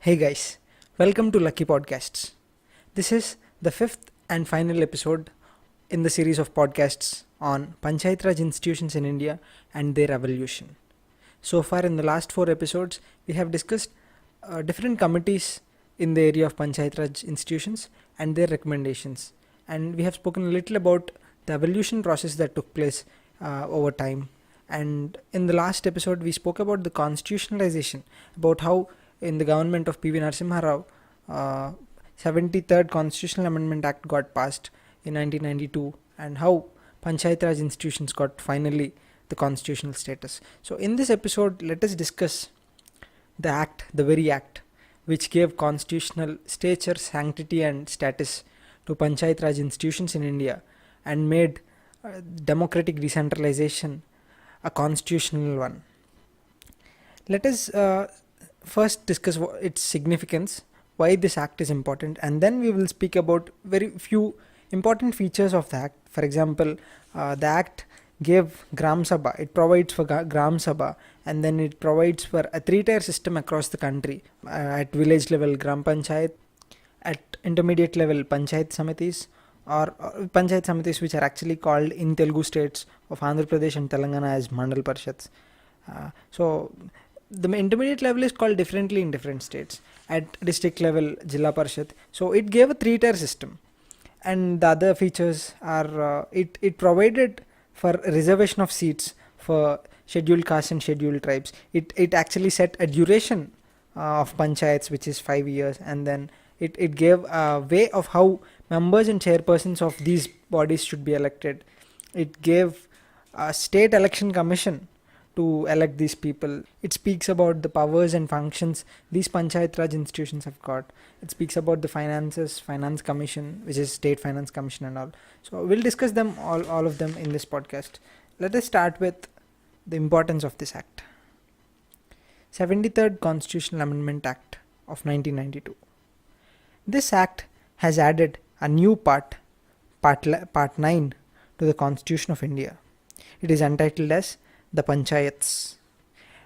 Hey guys, welcome to Lucky Podcasts. This is the fifth and final episode in the series of podcasts on Panchayati Raj Institutions in India and their evolution. So far, in the last four episodes, we have discussed different committees in the area of Panchayati Raj Institutions and their recommendations. And we have spoken a little about the evolution process that took place over time. And in the last episode, we spoke about the constitutionalization, about how in the government of P.V. Narasimha Rao, 73rd Constitutional Amendment Act got passed in 1992, and how Panchayati Raj institutions got finally the constitutional status. So in this episode, let us discuss the act, the very act, which gave constitutional stature, sanctity and status to Panchayati Raj institutions in India and made democratic decentralization a constitutional one. Let us first discuss its significance, why this act is important, and then we will speak about very few important features of the act. For example, the act gave Gram Sabha, it provides for Gram Sabha, and then it provides for a three-tier system across the country, at village level Gram Panchayat, at intermediate level Panchayat Samitis, or Panchayat Samitis which are actually called in Telugu states of Andhra Pradesh and Telangana as Mandal Parishads. So the intermediate level is called differently in different states. At district level, Jilla Parishad. So it gave a three-tier system. And the other features are it provided for reservation of seats for scheduled castes and scheduled tribes. It actually set a duration of panchayats, which is 5 years, and then it gave a way of how members and chairpersons of these bodies should be elected. It gave a state election commission to elect these people. It speaks about the powers and functions these Panchayat Raj institutions have got. It speaks about the finances, finance commission, which is state finance commission and all. So we'll discuss them all of them in this podcast. Let us start with the importance of this act. 73rd Constitutional Amendment Act of 1992. This act has added a new part 9 to the Constitution of India. It is entitled as the Panchayats,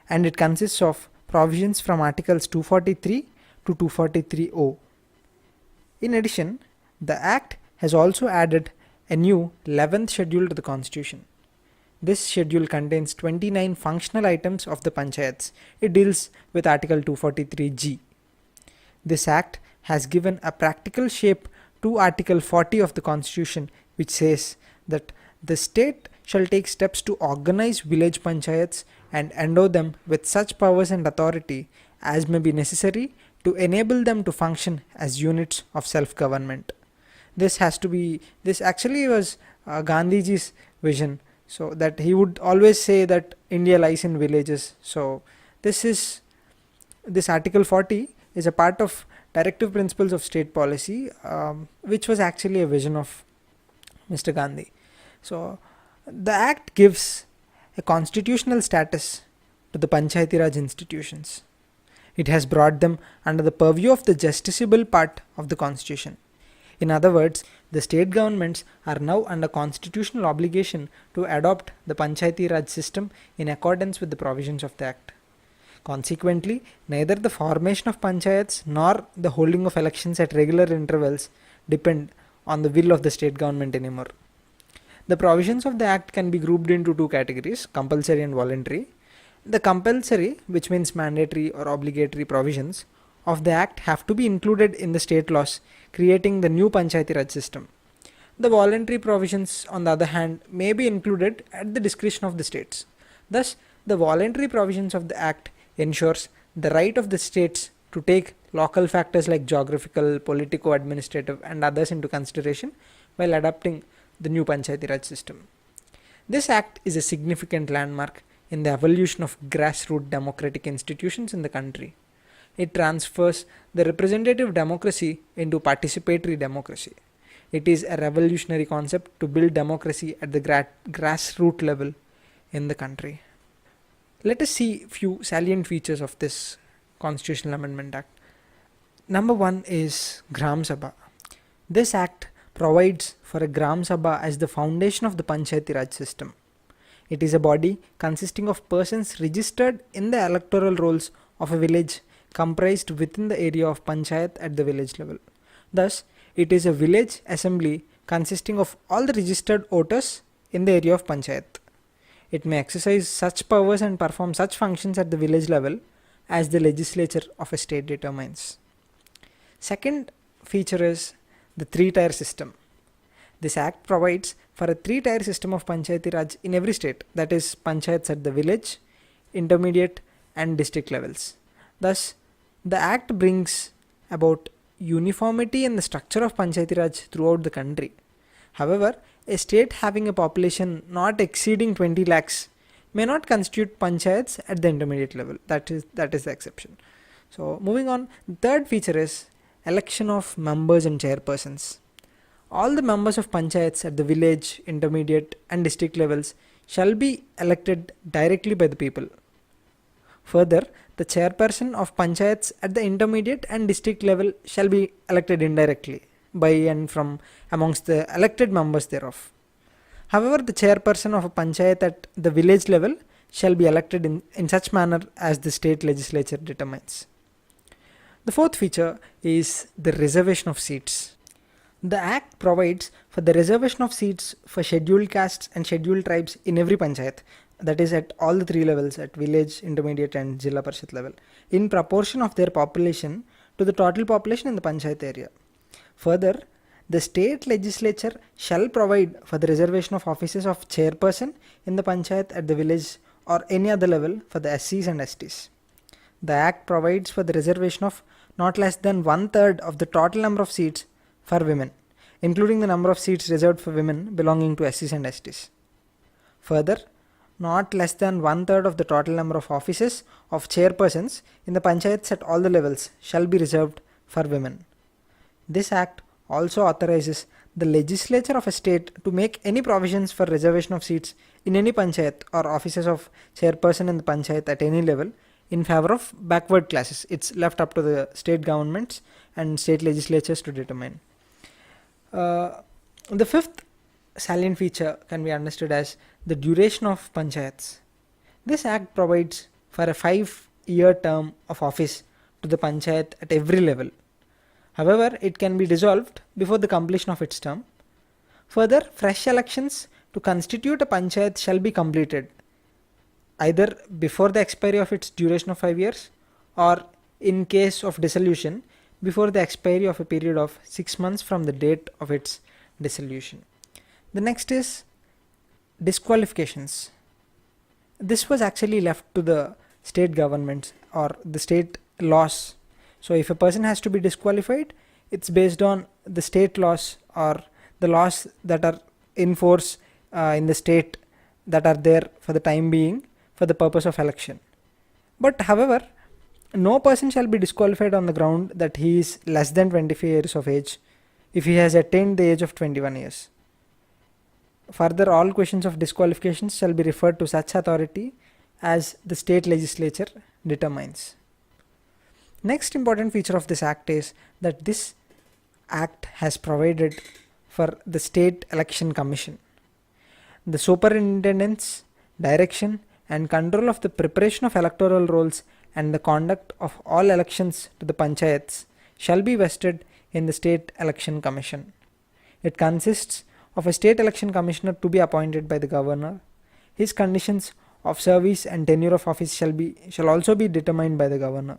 and it consists of provisions from Articles 243 to 243O. In addition, the Act has also added a new 11th schedule to the Constitution. This schedule contains 29 functional items of the Panchayats. It deals with Article 243G. This Act has given a practical shape to Article 40 of the Constitution, which says that the state shall take steps to organize village panchayats and endow them with such powers and authority as may be necessary to enable them to function as units of self-government. This actually was Gandhiji's vision, so that he would always say that India lies in villages. So this Article 40 is a part of Directive Principles of State Policy, which was actually a vision of Mr. Gandhi. So the Act gives a constitutional status to the Panchayati Raj institutions. It has brought them under the purview of the justiciable part of the Constitution. In other words, the state governments are now under constitutional obligation to adopt the Panchayati Raj system in accordance with the provisions of the Act. Consequently, neither the formation of panchayats nor the holding of elections at regular intervals depend on the will of the state government anymore. The provisions of the Act can be grouped into two categories, compulsory and voluntary. The compulsory, which means mandatory or obligatory provisions of the Act, have to be included in the state laws creating the new Panchayati Raj system. The voluntary provisions, on the other hand, may be included at the discretion of the states. Thus, the voluntary provisions of the Act ensures the right of the states to take local factors like geographical, politico-administrative and others into consideration while adopting the new Panchayati Raj system. This act is a significant landmark in the evolution of grassroots democratic institutions in the country. It transfers the representative democracy into participatory democracy. It is a revolutionary concept to build democracy at the grassroots level in the country. Let us see few salient features of this Constitutional Amendment Act. Number 1 is Gram Sabha. This act provides for a Gram Sabha as the foundation of the Panchayati Raj system. It is a body consisting of persons registered in the electoral rolls of a village comprised within the area of Panchayat at the village level. Thus, it is a village assembly consisting of all the registered voters in the area of Panchayat. It may exercise such powers and perform such functions at the village level as the legislature of a state determines. Second feature is the three-tier system. This act provides for a three-tier system of Panchayati Raj in every state, that is Panchayats at the village, intermediate and district levels. Thus, the act brings about uniformity in the structure of Panchayati Raj throughout the country. However, a state having a population not exceeding 20 lakhs may not constitute panchayats at the intermediate level. That is the exception. So moving on, the third feature is election of members and chairpersons. All the members of panchayats at the village, intermediate and district levels shall be elected directly by the people. Further, the chairperson of panchayats at the intermediate and district level shall be elected indirectly by and from amongst the elected members thereof. However, the chairperson of a panchayat at the village level shall be elected in such manner as the state legislature determines. The fourth feature is the reservation of seats. The act provides for the reservation of seats for scheduled castes and scheduled tribes in every panchayat, that is at all the three levels, at village, intermediate and Jilla Parishad level, in proportion of their population to the total population in the panchayat area. Further, the state legislature shall provide for the reservation of offices of chairperson in the panchayat at the village or any other level for the SCs and STs. The act provides for the reservation of not less than 1/3 of the total number of seats for women, including the number of seats reserved for women belonging to SCs and STs. Further, not less than 1/3 of the total number of offices of chairpersons in the panchayats at all the levels shall be reserved for women. This act also authorizes the legislature of a state to make any provisions for reservation of seats in any panchayat or offices of chairperson in the panchayat at any level in favor of backward classes. It's left up to the state governments and state legislatures to determine. The fifth salient feature can be understood as the duration of panchayats. This act provides for a 5-year term of office to the panchayat at every level. However, it can be dissolved before the completion of its term. Further, fresh elections to constitute a panchayat shall be completed either before the expiry of its duration of 5 years or, in case of dissolution, before the expiry of a period of 6 months from the date of its dissolution. The next is disqualifications. This was actually left to the state governments or the state laws. So if a person has to be disqualified, it's based on the state laws or the laws that are in force in the state that are there for the time being for the purpose of election. But however, no person shall be disqualified on the ground that he is less than 25 years of age if he has attained the age of 21 years. Further, all questions of disqualifications shall be referred to such authority as the state legislature determines. Next important feature of this act is that this act has provided for the state election commission. The superintendence, direction and control of the preparation of electoral rolls and the conduct of all elections to the panchayats shall be vested in the state election commission. It consists of a state election commissioner to be appointed by the governor. His conditions of service and tenure of office shall also be determined by the governor.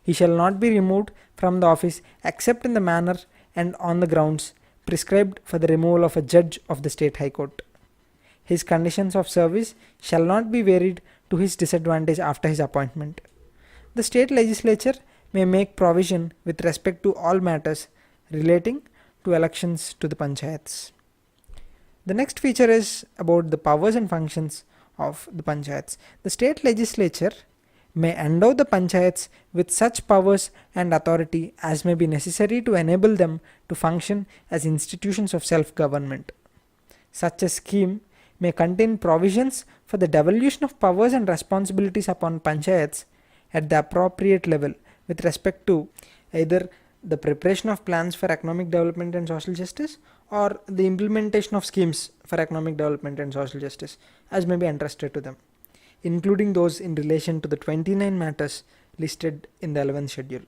He shall not be removed from the office except in the manner and on the grounds prescribed for the removal of a judge of the state high court. His conditions of service shall not be varied to his disadvantage after his appointment. The state legislature may make provision with respect to all matters relating to elections to the panchayats. The next feature is about the powers and functions of the panchayats. The state legislature may endow the panchayats with such powers and authority as may be necessary to enable them to function as institutions of self-government. Such a scheme may contain provisions for the devolution of powers and responsibilities upon panchayats at the appropriate level with respect to either the preparation of plans for economic development and social justice or the implementation of schemes for economic development and social justice as may be entrusted to them, including those in relation to the 29 matters listed in the 11th schedule.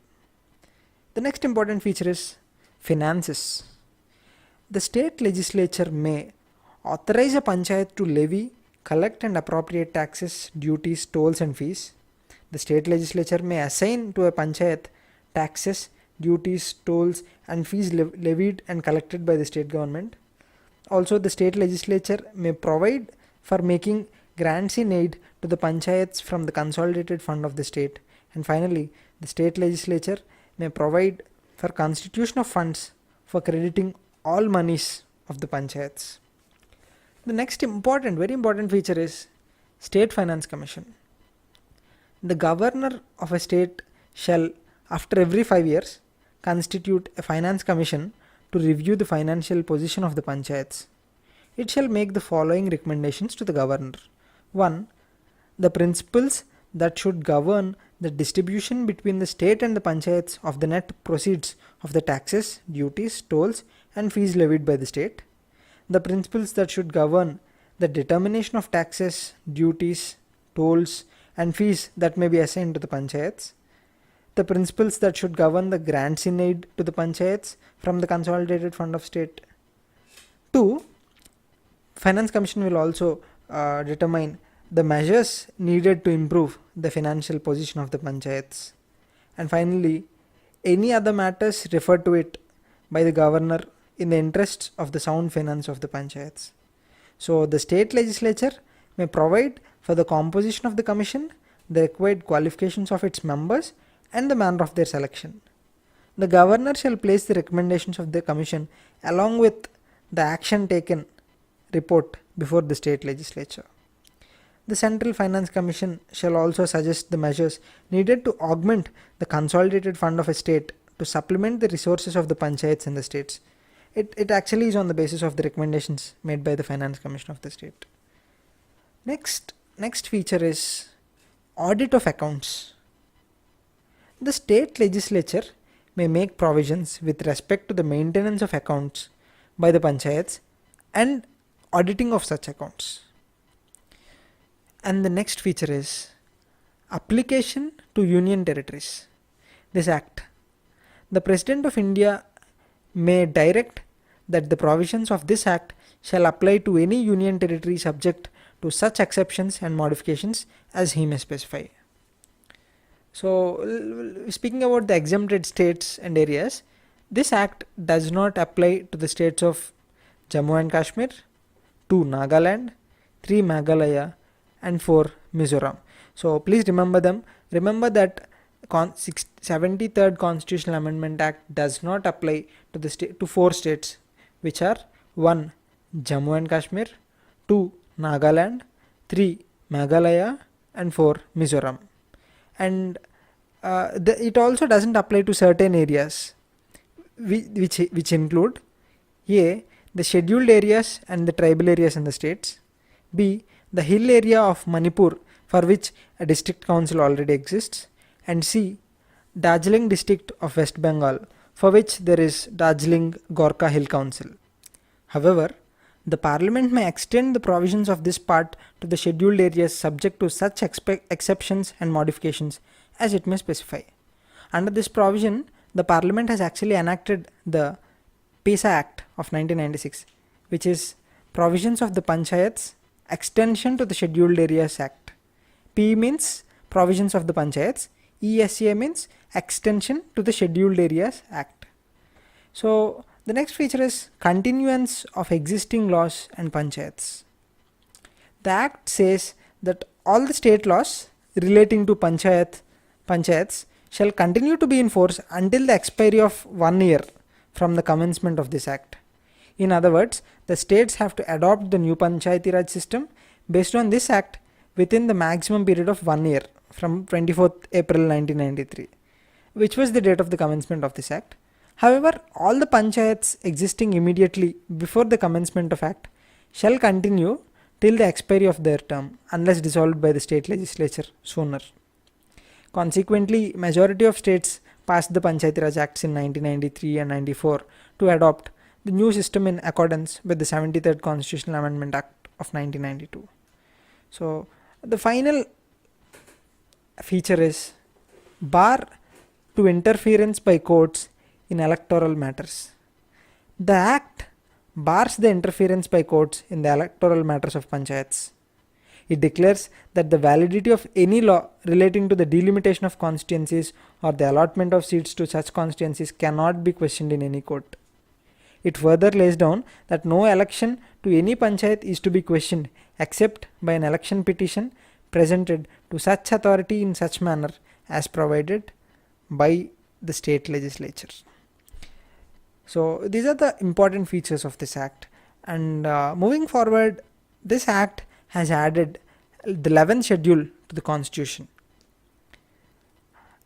The next important feature is finances. The state legislature may authorize a panchayat to levy, collect and appropriate taxes, duties, tolls and fees. The state legislature may assign to a panchayat taxes, duties, tolls and fees levied and collected by the state government. Also, the state legislature may provide for making grants in aid to the panchayats from the consolidated fund of the state. And finally, the state legislature may provide for constitution of funds for crediting all monies of the panchayats. The next very important feature is State Finance Commission. The governor of a state shall, after every 5 years, constitute a finance commission to review the financial position of the panchayats. It shall make the following recommendations to the governor. 1. The principles that should govern the distribution between the state and the panchayats of the net proceeds of the taxes, duties, tolls and fees levied by the state. The principles that should govern the determination of taxes, duties, tolls and fees that may be assigned to the panchayats. The principles that should govern the grants in aid to the panchayats from the consolidated fund of state. 2. Finance Commission will also determine the measures needed to improve the financial position of the panchayats. And finally, any other matters referred to it by the governor in the interests of the sound finance of the panchayats. So the state legislature may provide for the composition of the commission, the required qualifications of its members and the manner of their selection. The governor shall place the recommendations of the commission along with the action taken report before the state legislature. The Central Finance Commission shall also suggest the measures needed to augment the consolidated fund of a state to supplement the resources of the panchayats in the states. It actually is on the basis of the recommendations made by the Finance Commission of the state. Next feature is Audit of Accounts. The state legislature may make provisions with respect to the maintenance of accounts by the panchayats and auditing of such accounts. And the next feature is Application to Union Territories. This Act. The President of India may direct that the provisions of this Act shall apply to any Union Territory subject to such exceptions and modifications as he may specify. So, speaking about the exempted states and areas, this Act does not apply to the states of Jammu and Kashmir, 2. Nagaland, 3. Meghalaya and 4. Mizoram. So please remember them. Remember that 73rd Constitutional Amendment Act does not apply to the to 4 states, which are 1. Jammu and Kashmir, 2. Nagaland, 3. Meghalaya and 4. Mizoram. And it also doesn't apply to certain areas which include A. The scheduled areas and the tribal areas in the states, B. The hill area of Manipur for which a district council already exists, and C. Darjeeling district of West Bengal for which there is Darjeeling Gorkha Hill Council. However, the Parliament may extend the provisions of this part to the scheduled areas subject to such exceptions and modifications as it may specify. Under this provision, the Parliament has actually enacted the PISA Act of 1996, which is Provisions of the Panchayats Extension to the Scheduled Areas Act. P means Provisions of the Panchayats, ESA means Extension to the Scheduled Areas Act. So the next feature is Continuance of Existing Laws and Panchayats. The Act says that all the state laws relating to panchayats shall continue to be in force until the expiry of 1 year from the commencement of this Act. In other words, the states have to adopt the new Panchayati Raj system based on this Act within the maximum period of 1 year from 24th April 1993, which was the date of the commencement of this Act. However, all the panchayats existing immediately before the commencement of Act shall continue till the expiry of their term unless dissolved by the state legislature sooner. Consequently, majority of states passed the Panchayati Raj Acts in 1993 and 94 to adopt the new system in accordance with the 73rd Constitutional Amendment Act of 1992. So, the final feature is bar to interference by courts in electoral matters. The Act bars the interference by courts in the electoral matters of Panchayats. It declares that the validity of any law relating to the delimitation of constituencies or the allotment of seats to such constituencies cannot be questioned in any court. It further lays down that no election to any Panchayat is to be questioned except by an election petition presented to such authority in such manner as provided by the state legislature. So these are the important features of this Act, and moving forward, this Act has added the 11th schedule to the Constitution.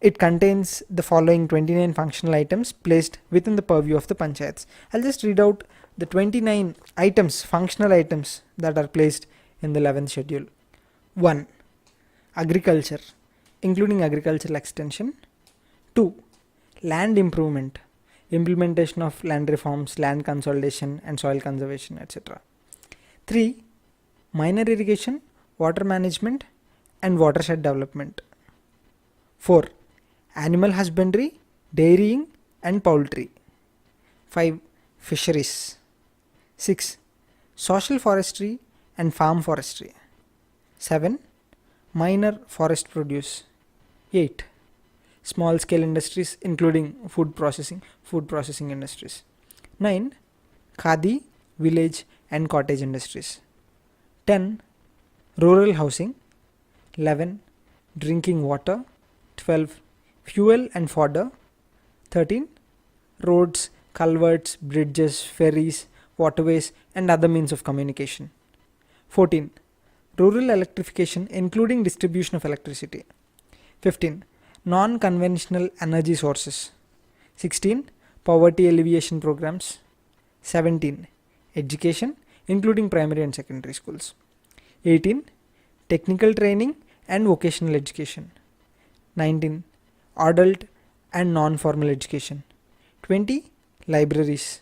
It contains the following 29 functional items placed within the purview of the Panchayats. I'll just read out the 29 items, functional items that are placed in the 11th schedule. 1. Agriculture, including agricultural extension. 2. Land improvement, implementation of land reforms, land consolidation and soil conservation, etc. 3. Minor irrigation, water management and watershed development. 4. Animal husbandry, dairying and poultry. 5. Fisheries. 6. Social forestry and farm forestry. 7. Minor forest produce. 8. Small scale industries including food processing industries. 9. Khadi, village and cottage industries. 10. Rural housing. 11. Drinking water. 12. Fuel and fodder. 13. Roads, culverts, bridges, ferries, waterways and other means of communication. 14. Rural electrification including distribution of electricity. 15. Non-conventional energy sources. 16. Poverty alleviation programs. 17. Education including primary and secondary schools. 18. Technical training and vocational education. 19. Adult and non-formal education. 20. Libraries.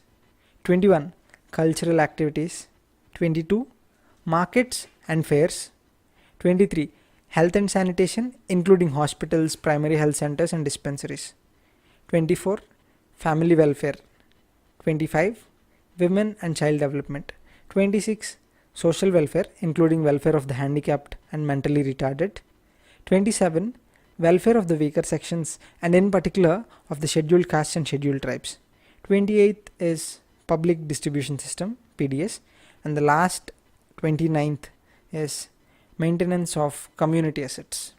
21. Cultural activities. 22. Markets and fairs. 23. Health and sanitation including hospitals, primary health centers and dispensaries. 24. Family welfare. 25. Women and child development. 26. Social welfare including welfare of the handicapped and mentally retarded. 27. Welfare of the weaker sections and in particular of the scheduled castes and scheduled tribes. 28th is public distribution system, PDS, and the last 29th is maintenance of community assets.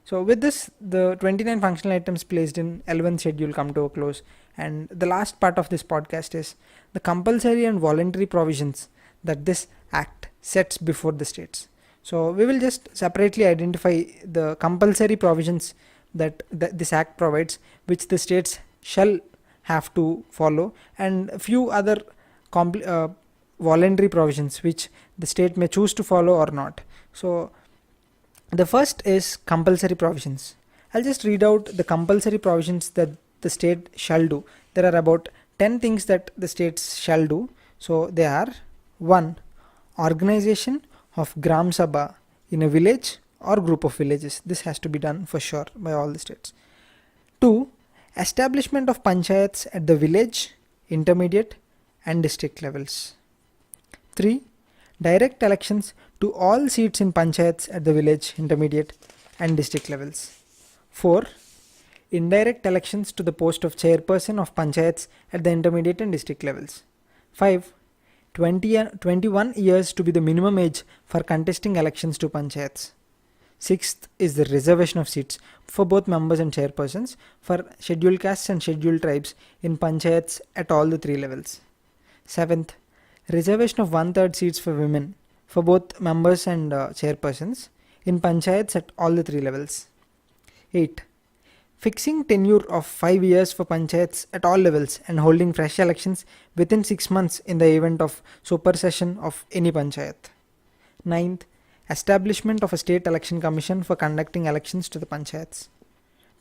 So with this, the 29 functional items placed in 11th schedule come to a close, and the last part of this podcast is the compulsory and voluntary provisions that this Act sets before the states. So we will just separately identify the compulsory provisions that this Act provides, which the states shall have to follow, and a few other voluntary provisions which the state may choose to follow or not. So the first is compulsory provisions. I'll just read out the compulsory provisions that the state shall do. There are about 10 things that the states shall do. So they are: 1. Organization of Gram Sabha in a village or group of villages. This has to be done for sure by all the states. 2. Establishment of Panchayats at the village, intermediate and district levels. 3. Direct elections to all seats in Panchayats at the village, intermediate and district levels. 4. Indirect elections to the post of chairperson of Panchayats at the intermediate and district levels. 5. 21 years to be the minimum age for contesting elections to Panchayats. 6th is the reservation of seats for both members and chairpersons for scheduled castes and scheduled tribes in Panchayats at all the 3 levels. 7th, reservation of 1/3 seats for women for both members and chairpersons in Panchayats at all the 3 levels. 8. Fixing tenure of 5 years for Panchayats at all levels and holding fresh elections within 6 months in the event of supersession of any Panchayat. 9th, establishment of a state election commission for conducting elections to the Panchayats.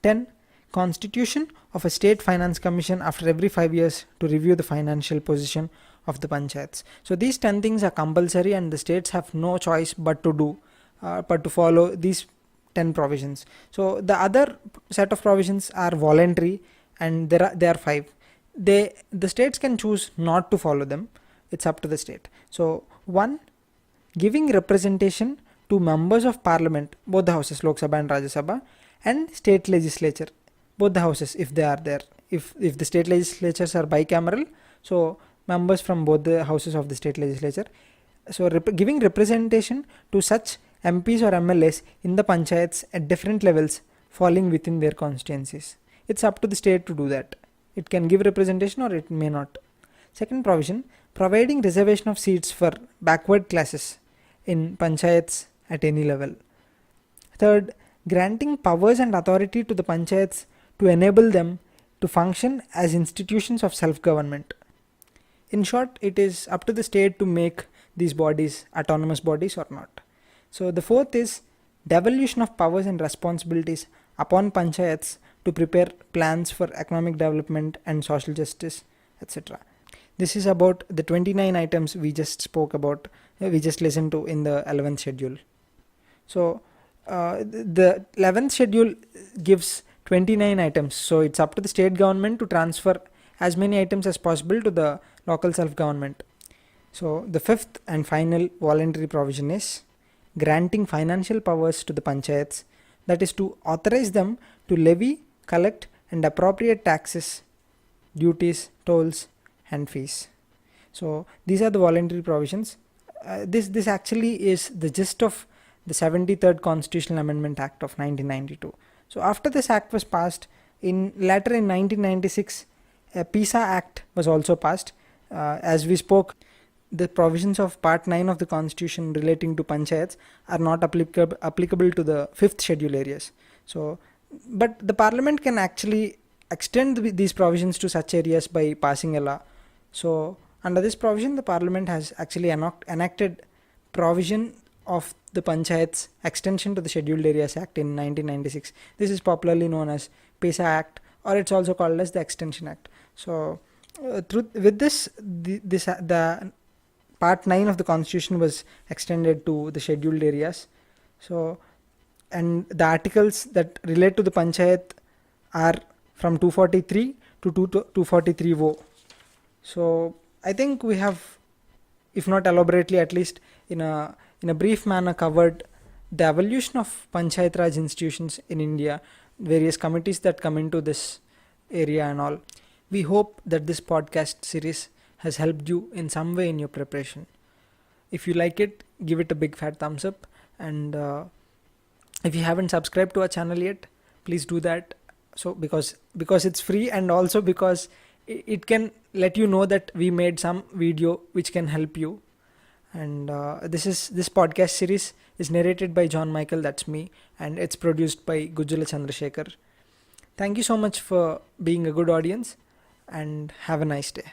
10. Constitution of a state finance commission after every 5 years to review the financial position of the Panchayats. So these 10 things are compulsory and the states have no choice but to follow these 10 provisions. So the other set of provisions are voluntary, and there are 5. The states can choose not to follow them. It's up to the state. So 1, giving representation to members of parliament, both the houses, Lok Sabha and Rajya Sabha, and state legislature, both the houses if they are there. If the state legislatures are bicameral, so members from both the houses of the state legislature. So giving representation to such MPs or MLAs in the panchayats at different levels falling within their constituencies. It's up to the state to do that. It can give representation or it may not. Second provision, providing reservation of seats for backward classes in panchayats at any level. Third, granting powers and authority to the panchayats to enable them to function as institutions of self-government. In short, it is up to the state to make these bodies autonomous bodies or not. So the fourth is devolution of powers and responsibilities upon panchayats to prepare plans for economic development and social justice, etc. This is about the 29 items we just spoke about, we just listened to in the 11th schedule. So the 11th schedule gives 29 items. So it's up to the state government to transfer as many items as possible to the local self-government. So the fifth and final voluntary provision is granting financial powers to the panchayats, that is to authorize them to levy, collect and appropriate taxes, duties, tolls and fees. So these are the voluntary provisions. This actually is the gist of the 73rd Constitutional Amendment Act of 1992. So after this act was passed, later in 1996, a PISA Act was also passed. As we spoke, the provisions of Part 9 of the Constitution relating to panchayats are not applicable to the 5th schedule areas. So, but the Parliament can actually extend these provisions to such areas by passing a law. So under this provision, the Parliament has actually enacted provision of the Panchayats extension to the Scheduled Areas Act in 1996. This is popularly known as PISA Act, or it's also called as the Extension Act. So with this, the Part 9 of the Constitution was extended to the scheduled areas. So, and the articles that relate to the Panchayat are from 243 to 243-0. So I think we have, if not elaborately, at least in a brief manner, covered the evolution of Panchayati Raj institutions in India, various committees that come into this area and all. We hope that this podcast series has helped you in some way in your preparation. If you like it, give it a big fat thumbs up, and if you haven't subscribed to our channel yet, please do that. So because it's free, and also because it can let you know that we made some video which can help you. And this podcast series is narrated by John Michael, that's me, and it's produced by Gujjala Chandrasekhar. Thank you so much for being a good audience, and have a nice day.